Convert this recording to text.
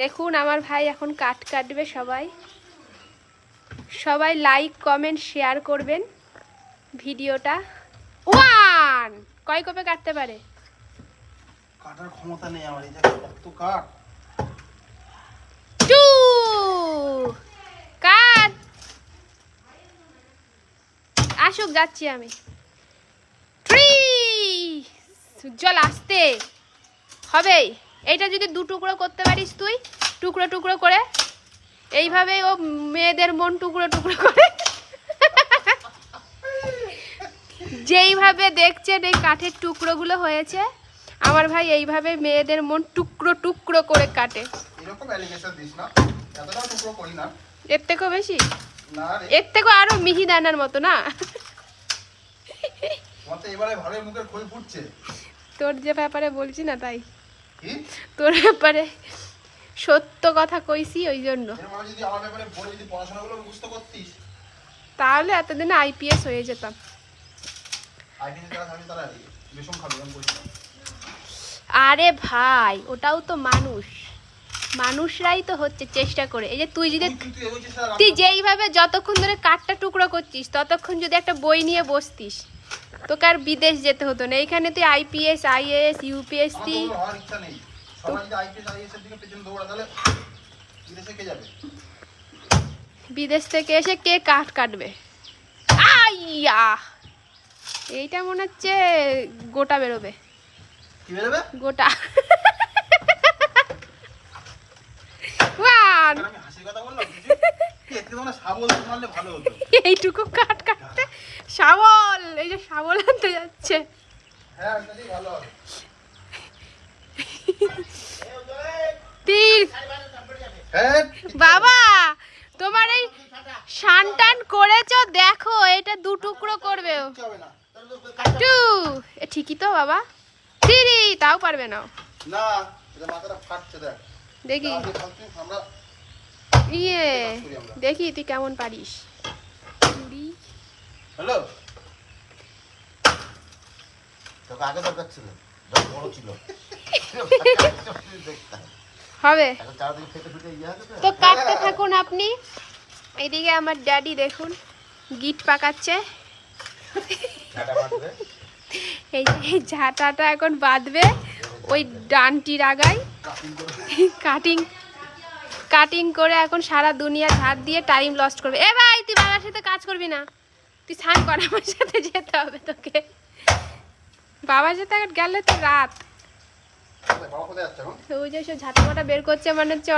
দেখুন আমার ভাই এখন কাটবে। সবাই লাইক কমেন্ট শেয়ার করবেন ভিডিওটা। 1 কয় কোপে কাটতে পারে? কাটার ক্ষমতা নেই আমার, এই যে কত কাট। 2 কাট। আসুক, যাচ্ছি আমি। 3 চল, আসতে হবে। এইটা যদি 2 টুকরো করতে পারিস তুই, টুকরো টুকরো করে, এইভাবে ও মেয়েদের মন টুকরো টুকরো করে। যেইভাবে দেখছেন এই কাঠের টুকরোগুলো হয়েছে, আমার ভাই এইভাবে মেয়েদের মন টুকরো টুকরো করে কাটে। এরকম অ্যালিগেশন দিস না, এতটা টুকরো করি না। এর থেকেও বেশি? না রে, এর থেকেও আরো মিহিদানার মতো না? মতে এবারে ভালোই মুখের খই ফুটছে। তোর যে ব্যাপারে বলছি না, তাই কি তোর ব্যাপারে সত্য কথা কইছি, ওই জন্য। এরকম আমি যদি আমার ব্যাপারে বলে যদি পড়াশোনাগুলো বুঝতে করতিস, তাহলে এতদিনে আইপিএস হয়ে যেতাম। আইপিএস যারা থাকবে তারা বেশম খাবে, আমি বলছি না। আরে ভাই, ওটাও তো মানুষরাই তো হচ্ছে চেষ্টা করে। এই যে তুই যদি তুই যেইভাবে যতক্ষণ ধরে কাঠটা টুকরো করছিস, ততক্ষণ যদি একটা বই নিয়ে বসতিস, তোকে আর বিদেশ যেতে হতো না। এইখানে তুই আইপিএস, আইএএস, ইউপিএসসি। হওয়ার ইচ্ছা নেই। সবাই যদি আইপিএস আইএএস এর দিকে পেছনে দৌড়া, তাহলে বিদেশে কে যাবে? বিদেশ থেকে এসে কে কাঠ কাটবে? আইয়া, এইটা মনে হচ্ছে গোটা বেরোবে। কি বেরোবে? গোটা। 1 আমি হাসির কথা বললাম, কি একটু তোমরা শাবল দিয়ে মারলে ভালো হতো। এইটুকু কাঠ কাটতে শাবল, এই যে শাবল আনতে যাচ্ছে। হ্যাঁ, সেটাই ভালো হবে। তীর। হ্যাঁ বাবা, তোমার এই শানটান করেছো, দেখো এটা 2 টুকরো করবে। কিচ্ছু হবে না। 2 এ ঠিকই তো বাবা। 3 তাও পারবে না। না, এটা মাথাটা ফাটছে, দেখ। দেখি আগে ফালতু আমরা ইয়ে, দেখি তুই কেমন পারিস। হ্যালো, তোকে আগে দরকার ছিল, যখন বড় ছিল। হবে এখন চারদিকে ফেটে ফেটে ইয়ে আছে তো কাটতে থাকুন আপনি। এইদিকে আমার ড্যাডি দেখুন গিট পাকাচ্ছে। ঝাঁটা মারবে। এই যে ঝাঁটাটা এখন বাঁধবে ওই ডানটির আগায়। কাটিং করে এখন সারা দুনিয়া ঝাড় দিয়ে টাইম লস্ট করবে। এ ভাই, তুই বাবার সাথে কাজ করবি না, তুই স্নান কর, আমার সাথে যেতে হবে তোকে। বাবার সাথে গেলে তো রাত। বাবা কোথায় যাচ্ছে এখন? ওই যে সব ঝাঁটা মাটা বের করছে, মানে হচ্ছে